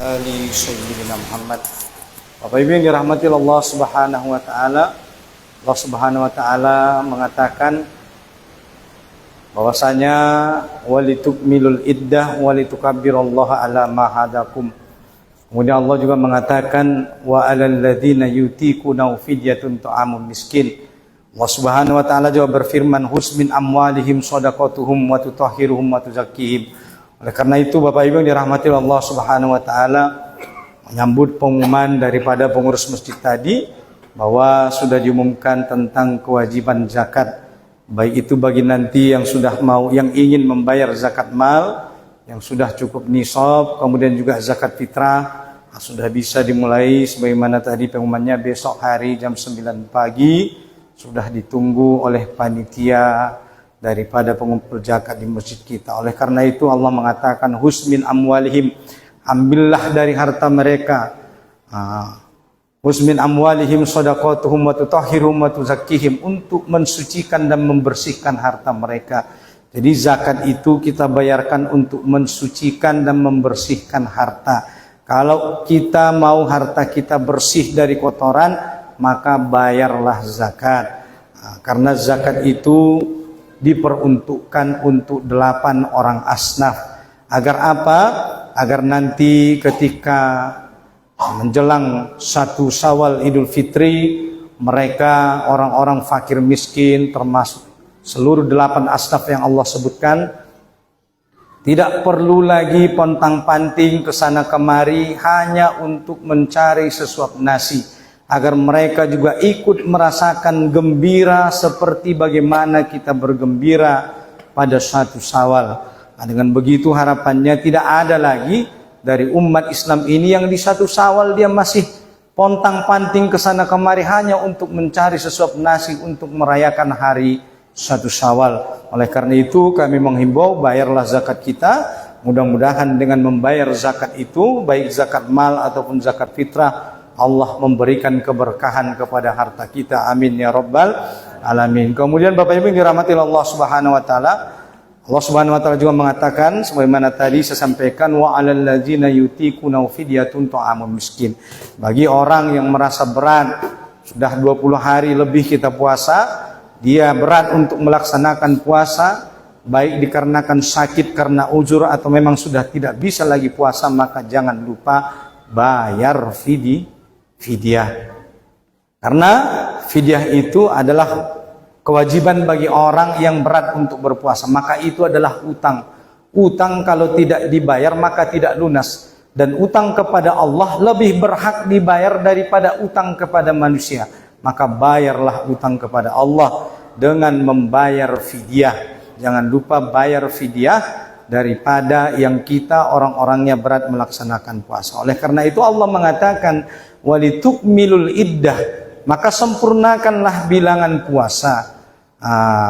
ali sayyidina Muhammad. Bapak Ibu yang dirahmati Allah Subhanahu wa taala, Allah Subhanahu wa taala mengatakan bahwasanya walitukmilul iddah walitukabbirullaha ala ma hadakum. Kemudian Allah juga mengatakan wa alal ladzina yutiquna fidyatun ta'amun miskin. Allah Subhanahu wa taala juga berfirman husmin amwalihim shadaqatuhum wa tutahhiruhum wa tuzakkihim. Oleh karena itu Bapak Ibu yang dirahmati Allah Subhanahu wa taala, menyambut pengumuman daripada pengurus masjid tadi bahwa sudah diumumkan tentang kewajiban zakat, baik itu bagi nanti yang sudah mau, yang ingin membayar zakat mal, yang sudah cukup nisab, kemudian juga zakat fitrah sudah bisa dimulai sebagaimana tadi pengumumannya besok hari jam 9 pagi sudah ditunggu oleh panitia daripada pengumpul zakat di masjid kita. Oleh karena itu Allah mengatakan husmin amwalihim, ambillah dari harta mereka, husmin amwalihim shadaqatuhum wa tutahhiruhum wa tuzakkihim, untuk mensucikan dan membersihkan harta mereka. Jadi zakat itu kita bayarkan untuk mensucikan dan membersihkan harta. Kalau kita mau harta kita bersih dari kotoran, maka bayarlah zakat. Karena zakat itu diperuntukkan untuk 8 orang asnaf. Agar apa? Agar nanti ketika menjelang 1 Syawal Idul Fitri, mereka orang-orang fakir miskin termasuk seluruh 8 asnaf yang Allah sebutkan tidak perlu lagi pontang-panting ke sana kemari hanya untuk mencari sesuap nasi. Agar mereka juga ikut merasakan gembira seperti bagaimana kita bergembira pada 1 Syawal. Nah, dengan begitu harapannya tidak ada lagi dari umat Islam ini yang di 1 Syawal dia masih pontang-panting ke sana kemari hanya untuk mencari sesuap nasi untuk merayakan hari 1 Syawal. Oleh karena itu kami menghimbau bayarlah zakat kita. Mudah-mudahan dengan membayar zakat itu, baik zakat mal ataupun zakat fitrah, Allah memberikan keberkahan kepada harta kita. Amin ya rabbal alamin. Kemudian Bapak Ibu yang dirahmati Allah Subhanahu wa taala, Allah Subhanahu wa taala juga mengatakan sebagaimana tadi saya sampaikan wa alal ladzina yutiquna fidyatun ta'amun miskin. Bagi orang yang merasa berat, sudah 20 hari lebih kita puasa, dia berat untuk melaksanakan puasa, baik dikarenakan sakit karena uzur atau memang sudah tidak bisa lagi puasa, maka jangan lupa bayar fidyah. Karena fidyah itu adalah kewajiban bagi orang yang berat untuk berpuasa, maka itu adalah utang. Utang kalau tidak dibayar maka tidak lunas, dan utang kepada Allah lebih berhak dibayar daripada utang kepada manusia. Maka bayarlah utang kepada Allah dengan membayar fidyah. Jangan lupa bayar fidyah daripada yang kita orang-orangnya berat melaksanakan puasa. Oleh karena itu Allah mengatakan walitukmilul iddah, maka sempurnakanlah bilangan puasa.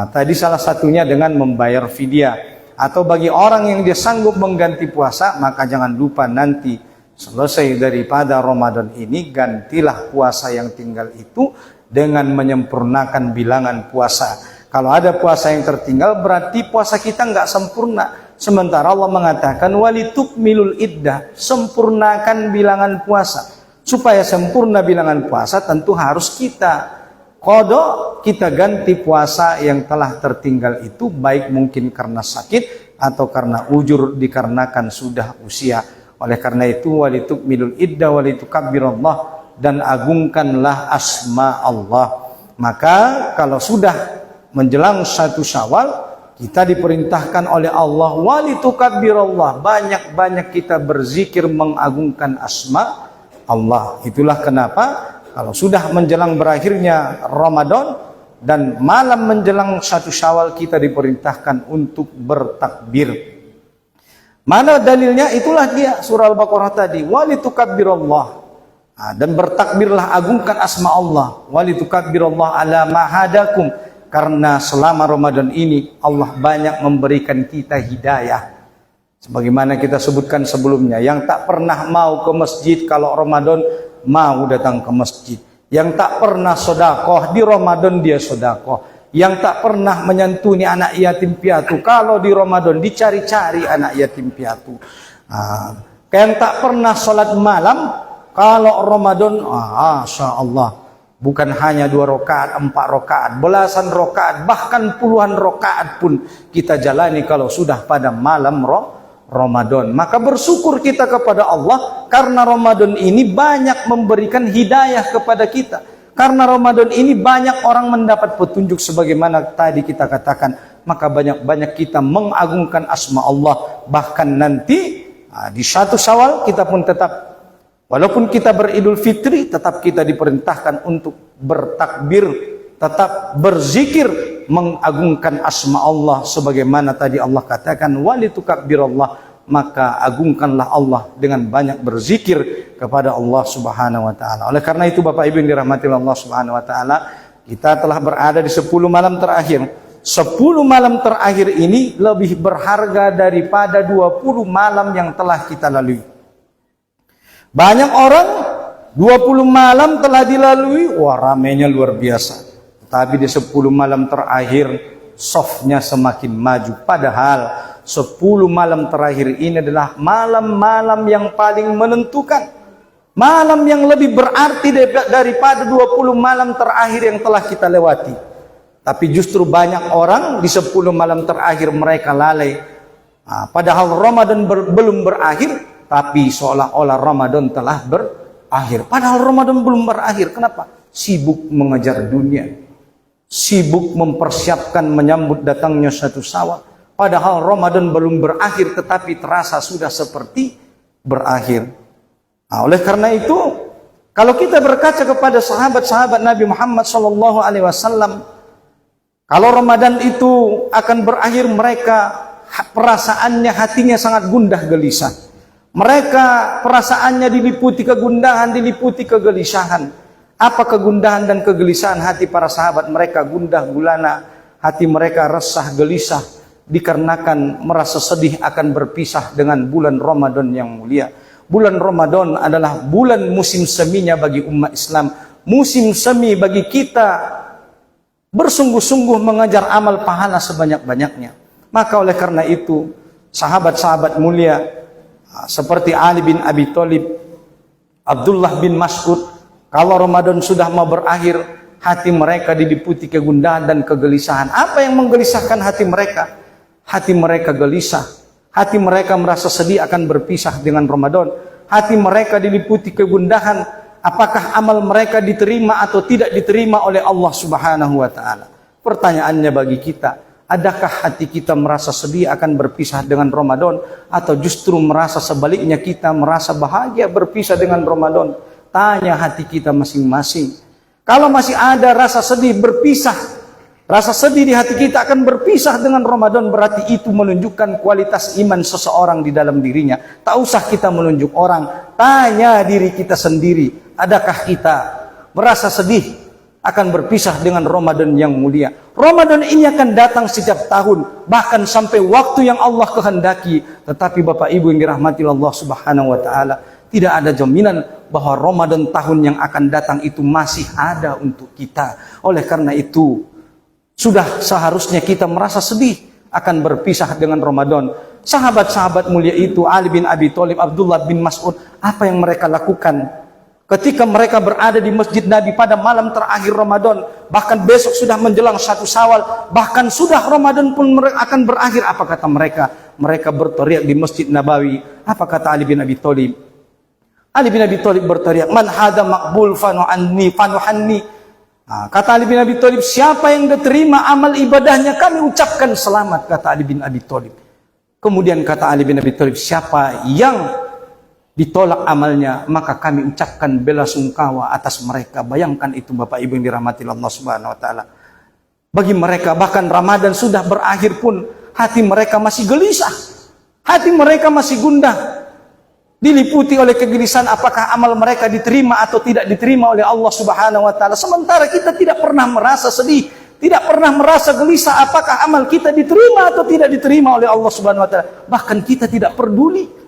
Tadi salah satunya dengan membayar fidyah. Atau bagi orang yang dia sanggup mengganti puasa, maka jangan lupa nanti selesai daripada Ramadan ini, gantilah puasa yang tinggal itu dengan menyempurnakan bilangan puasa. Kalau ada puasa yang tertinggal berarti puasa kita nggak sempurna. Sementara Allah mengatakan walitukmilul iddah, sempurnakan bilangan puasa. Supaya sempurna bilangan puasa tentu harus kita qada, kita ganti puasa yang telah tertinggal itu, baik mungkin karena sakit atau karena ujur dikarenakan sudah usia. Oleh karena itu walitukmilul iddah walitukabbirullah, dan agungkanlah asma Allah. Maka kalau sudah menjelang 1 Syawal, kita diperintahkan oleh Allah walitukabbirullah, banyak-banyak kita berzikir mengagungkan asma Allah. Itulah kenapa kalau sudah menjelang berakhirnya Ramadan dan malam menjelang 1 Syawal kita diperintahkan untuk bertakbir. Mana dalilnya? Itulah dia surah Al-Baqarah tadi, walitukabbirullah. Dan bertakbirlah, agungkan asma Allah, walitukabbirullah ala ma hadakum. Karena selama Ramadan ini Allah banyak memberikan kita hidayah. Sebagaimana kita sebutkan sebelumnya, yang tak pernah mau ke masjid kalau Ramadan mau datang ke masjid. Yang tak pernah sedekah di Ramadan dia sedekah. Yang tak pernah menyantuni anak yatim piatu, kalau di Ramadan dicari-cari anak yatim piatu. yang tak pernah sholat malam, kalau Ramadan, Masya Allah, bukan hanya 2 rakaat, 4 rakaat, belasan rakaat, bahkan puluhan rakaat pun kita jalani kalau sudah pada malam Ramadan. Maka bersyukur kita kepada Allah karena Ramadan ini banyak memberikan hidayah kepada kita. Karena Ramadan ini banyak orang mendapat petunjuk sebagaimana tadi kita katakan. Maka banyak-banyak kita mengagungkan asma Allah. Bahkan nanti di 1 Syawal kita pun tetap, walaupun kita beridul fitri, tetap kita diperintahkan untuk bertakbir, tetap berzikir, mengagungkan asma Allah. Sebagaimana tadi Allah katakan, walitukabbirallah, maka agungkanlah Allah dengan banyak berzikir kepada Allah Subhanahu wa taala. Oleh karena itu Bapak Ibu yang dirahmati Allah Subhanahu wa taala, kita telah berada di 10 malam terakhir. 10 malam terakhir ini lebih berharga daripada 20 malam yang telah kita lalui. Banyak orang 20 malam telah dilalui, wah ramainya luar biasa. Tapi di 10 malam terakhir softnya semakin maju. Padahal 10 malam terakhir ini adalah malam-malam yang paling menentukan. Malam yang lebih berarti daripada 20 malam terakhir yang telah kita lewati. Tapi justru banyak orang di 10 malam terakhir mereka lalai. Padahal Ramadan belum berakhir, tapi seolah-olah Ramadan telah berakhir. Padahal Ramadan belum berakhir. Kenapa? Sibuk mengejar dunia. Sibuk mempersiapkan menyambut datangnya 1 Syawal. Padahal Ramadan belum berakhir, tetapi terasa sudah seperti berakhir. Oleh karena itu, kalau kita berkaca kepada sahabat-sahabat Nabi Muhammad SAW, kalau Ramadan itu akan berakhir, mereka perasaannya, hatinya sangat gundah gelisah. Mereka perasaannya diliputi kegundahan, diliputi kegelisahan. Apa kegundahan dan kegelisahan hati para sahabat? Mereka gundah gulana, hati mereka resah gelisah, dikarenakan merasa sedih akan berpisah dengan bulan Ramadan yang mulia. Bulan Ramadan adalah bulan musim seminya bagi umat Islam. Musim semi bagi kita bersungguh-sungguh mengejar amal pahala sebanyak-banyaknya. Maka oleh karena itu, sahabat-sahabat mulia seperti Ali bin Abi Thalib, Abdullah bin Mas'ud, kalau Ramadan sudah mau berakhir, hati mereka diliputi kegundahan dan kegelisahan. Apa yang menggelisahkan hati mereka? Hati mereka gelisah, hati mereka merasa sedih akan berpisah dengan Ramadan. Hati mereka diliputi kegundahan, apakah amal mereka diterima atau tidak diterima oleh Allah Subhanahu wa taala. Pertanyaannya bagi kita, adakah hati kita merasa sedih akan berpisah dengan Ramadan, atau justru merasa sebaliknya kita merasa bahagia berpisah dengan Ramadan? Tanya hati kita masing-masing. Kalau masih ada rasa sedih berpisah, rasa sedih di hati kita akan berpisah dengan Ramadan, berarti itu menunjukkan kualitas iman seseorang di dalam dirinya. Tak usah kita menunjuk orang, tanya diri kita sendiri. Adakah kita merasa sedih akan berpisah dengan Ramadan yang mulia? Ramadan ini akan datang setiap tahun, bahkan sampai waktu yang Allah kehendaki. Tetapi Bapak Ibu yang dirahmati Allah Subhanahu wa taala, tidak ada jaminan bahwa Ramadan tahun yang akan datang itu masih ada untuk kita. Oleh karena itu, sudah seharusnya kita merasa sedih akan berpisah dengan Ramadan. Sahabat-sahabat mulia itu, Ali bin Abi Thalib, Abdullah bin Mas'ud, apa yang mereka lakukan ketika mereka berada di masjid Nabi pada malam terakhir Ramadan, bahkan besok sudah menjelang 1 Syawal, bahkan sudah Ramadan pun akan berakhir? Apa kata mereka? Mereka berteriak di Masjid Nabawi. Apa kata Ali bin Abi Thalib? Ali bin Abi Thalib berteriak, "Man hada maqbul fanu'anni fanuhanni." Kata Ali bin Abi Thalib, siapa yang diterima amal ibadahnya, kami ucapkan selamat, kata Ali bin Abi Thalib. Kemudian kata Ali bin Abi Thalib, siapa yang ditolak amalnya, maka kami ucapkan bela sungkawa atas mereka. Bayangkan itu Bapak Ibu yang dirahmati Allah Subhanahu wa taala. Bagi mereka bahkan Ramadan sudah berakhir pun hati mereka masih gelisah. Hati mereka masih gundah, diliputi oleh kegelisahan apakah amal mereka diterima atau tidak diterima oleh Allah Subhanahu wa taala. Sementara kita tidak pernah merasa sedih, tidak pernah merasa gelisah apakah amal kita diterima atau tidak diterima oleh Allah Subhanahu wa taala. Bahkan kita tidak peduli.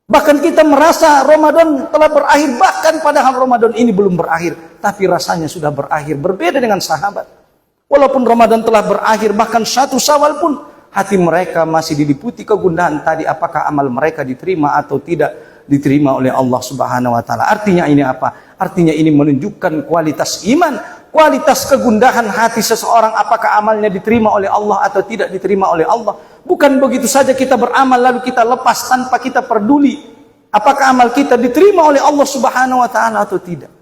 Bahkan kita merasa Ramadan telah berakhir, bahkan padahal Ramadan ini belum berakhir, tapi rasanya sudah berakhir. Berbeda dengan sahabat. Walaupun Ramadan telah berakhir, bahkan 1 Syawal pun hati mereka masih diliputi kegundahan tadi, apakah amal mereka diterima atau tidak diterima oleh Allah Subhanahu wa taala. Artinya ini apa? Artinya ini menunjukkan kualitas iman, kualitas kegundahan hati seseorang, apakah amalnya diterima oleh Allah atau tidak diterima oleh Allah. Bukan begitu saja kita beramal lalu kita lepas tanpa kita peduli apakah amal kita diterima oleh Allah Subhanahu wa taala atau tidak.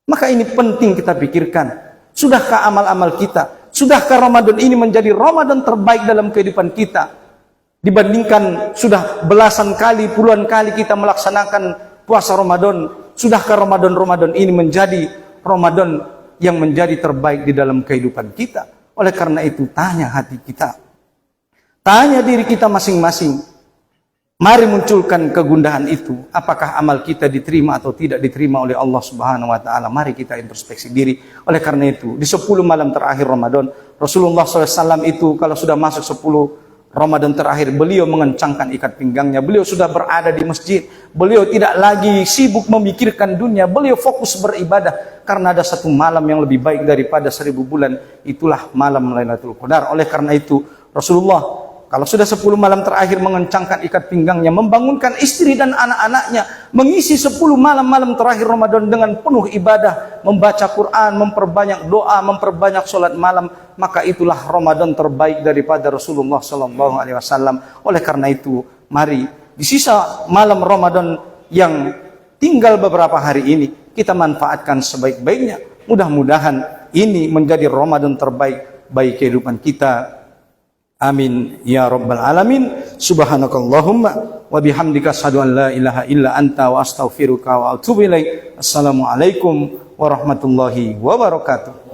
Maka ini penting kita pikirkan. Sudahkah amal-amal kita? Sudahkah Ramadan ini menjadi Ramadan terbaik dalam kehidupan kita? Dibandingkan sudah belasan kali, puluhan kali kita melaksanakan puasa Ramadan, sudahkah Ramadan ini menjadi Ramadan yang menjadi terbaik di dalam kehidupan kita? Oleh karena itu, tanya hati kita. Tanya diri kita masing-masing. Mari munculkan kegundahan itu. Apakah amal kita diterima atau tidak diterima oleh Allah Subhanahu wa taala? Mari kita introspeksi diri. Oleh karena itu, di 10 malam terakhir Ramadan, Rasulullah SAW itu kalau sudah masuk 10 Ramadan terakhir, beliau mengencangkan ikat pinggangnya. Beliau sudah berada di masjid. Beliau tidak lagi sibuk memikirkan dunia. Beliau fokus beribadah. Karena ada satu malam yang lebih baik daripada 1000 bulan. Itulah malam Lailatul Qadar. Oleh karena itu, Rasulullah kalau sudah 10 malam terakhir mengencangkan ikat pinggangnya, membangunkan istri dan anak-anaknya, mengisi 10 malam-malam terakhir Ramadan dengan penuh ibadah, membaca Quran, memperbanyak doa, memperbanyak sholat malam, maka itulah Ramadan terbaik daripada Rasulullah SAW. Oleh karena itu, mari di sisa malam Ramadan yang tinggal beberapa hari ini, kita manfaatkan sebaik-baiknya. Mudah-mudahan ini menjadi Ramadan terbaik bagi kehidupan kita. Amin ya rabbal alamin. Subhanakallahumma wa bihamdika asyhadu an la ilaha illa anta wa astaghfiruka wa atubu ilaik. Assalamualaikum warahmatullahi wabarakatuh.